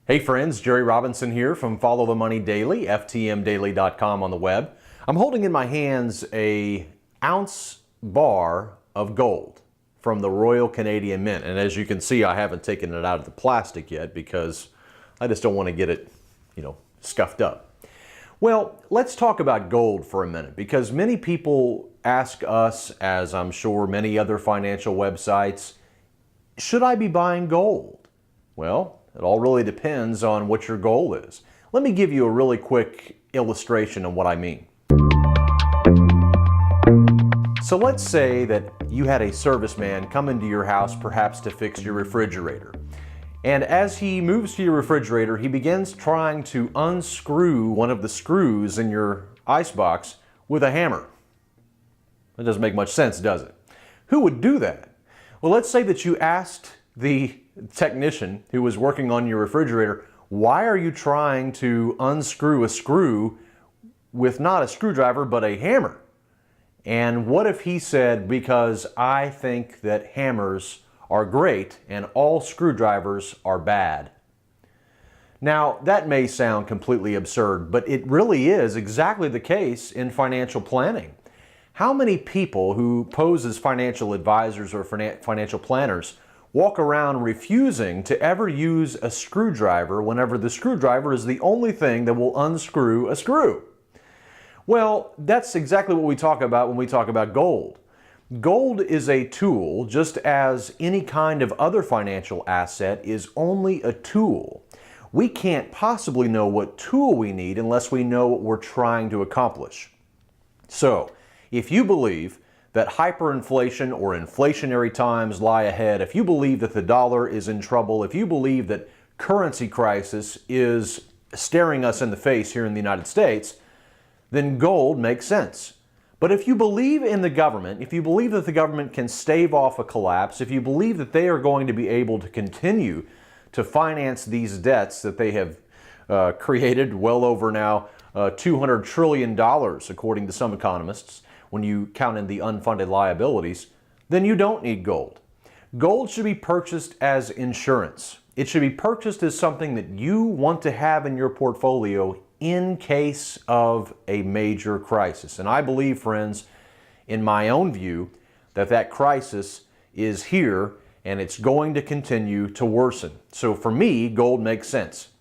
Hey friends, Jerry Robinson here from Follow the Money Daily, ftmdaily.com on the web. I'm holding in my hands a ounce bar of gold from the Royal Canadian Mint. And as you can see, I haven't taken it out of the plastic yet because I just don't want to get it, scuffed up. Well, let's talk about gold for a minute because many people ask us, as I'm sure many other financial websites, should I be buying gold? Well, it all really depends on what your goal is. Let me give you a really quick illustration of what I mean. So let's say that you had a serviceman come into your house perhaps to fix your refrigerator. And as he moves to your refrigerator, he begins trying to unscrew one of the screws in your icebox with a hammer. That doesn't make much sense, does it? Who would do that? Well, let's say that you asked the technician who was working on your refrigerator, why are you trying to unscrew a screw with not a screwdriver but a hammer? And what if he said, because I think that hammers are great and all screwdrivers are bad? Now, that may sound completely absurd, but it really is exactly the case in financial planning. How many people who pose as financial advisors or financial planners walk around refusing to ever use a screwdriver whenever the screwdriver is the only thing that will unscrew a screw? Well, that's exactly what we talk about when we talk about gold. Gold is a tool, just as any kind of other financial asset is only a tool. We can't possibly know what tool we need unless we know what we're trying to accomplish. So, if you believe that hyperinflation or inflationary times lie ahead, if you believe that the dollar is in trouble, if you believe that currency crisis is staring us in the face here in the United States, then gold makes sense. But if you believe in the government, if you believe that the government can stave off a collapse, if you believe that they are going to be able to continue to finance these debts that they have created well over now $200 trillion, according to some economists, when you count in the unfunded liabilities, then you don't need gold. Gold should be purchased as insurance. It should be purchased as something that you want to have in your portfolio in case of a major crisis. And I believe, friends, in my own view, that crisis is here and it's going to continue to worsen. So for me, gold makes sense.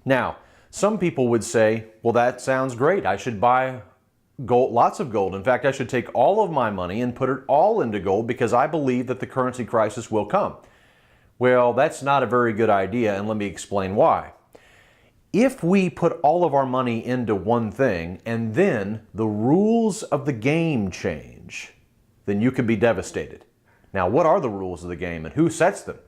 Now, some people would say, well, that sounds great. I should buy gold, lots of gold. In fact, I should take all of my money and put it all into gold because I believe that the currency crisis will come. Well, that's not a very good idea, and let me explain why. If we put all of our money into one thing and then the rules of the game change, then you could be devastated. Now, what are the rules of the game and who sets them?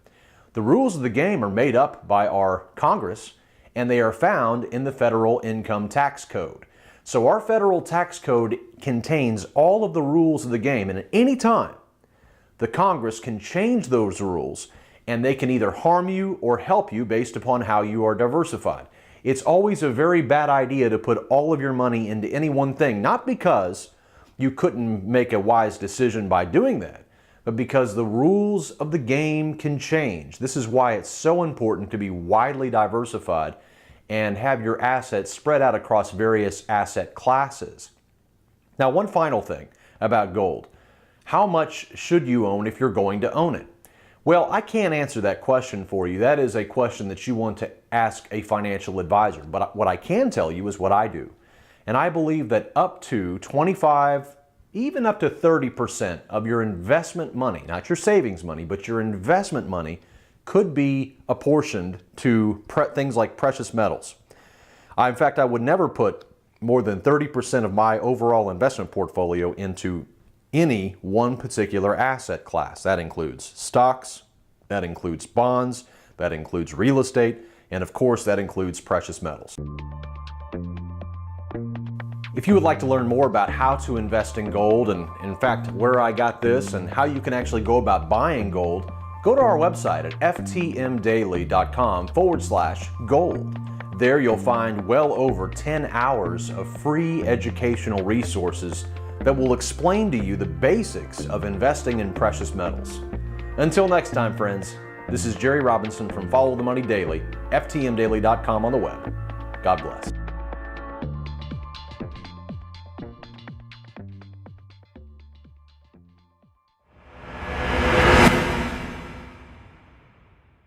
The rules of the game are made up by our Congress, and they are found in the Federal Income Tax Code. So our federal tax code contains all of the rules of the game, and at any time, the Congress can change those rules, and they can either harm you or help you based upon how you are diversified. It's always a very bad idea to put all of your money into any one thing, not because you couldn't make a wise decision by doing that, but because the rules of the game can change. This is why it's so important to be widely diversified and have your assets spread out across various asset classes. Now, one final thing about gold. How much should you own if you're going to own it? Well, I can't answer that question for you. That is a question that you want to ask a financial advisor. But what I can tell you is what I do. And I believe that up to 25, even up to 30% of your investment money, not your savings money, but your investment money, could be apportioned to things like precious metals. In fact, I would never put more than 30% of my overall investment portfolio into any one particular asset class. That includes stocks, that includes bonds, that includes real estate, and of course that includes precious metals. If you would like to learn more about how to invest in gold and in fact where I got this and how you can actually go about buying gold, go to our website at ftmdaily.com/gold. There you'll find well over 10 hours of free educational resources that will explain to you the basics of investing in precious metals. Until next time, friends, This is Jerry Robinson from Follow the Money Daily, ftmdaily.com on the web. God bless.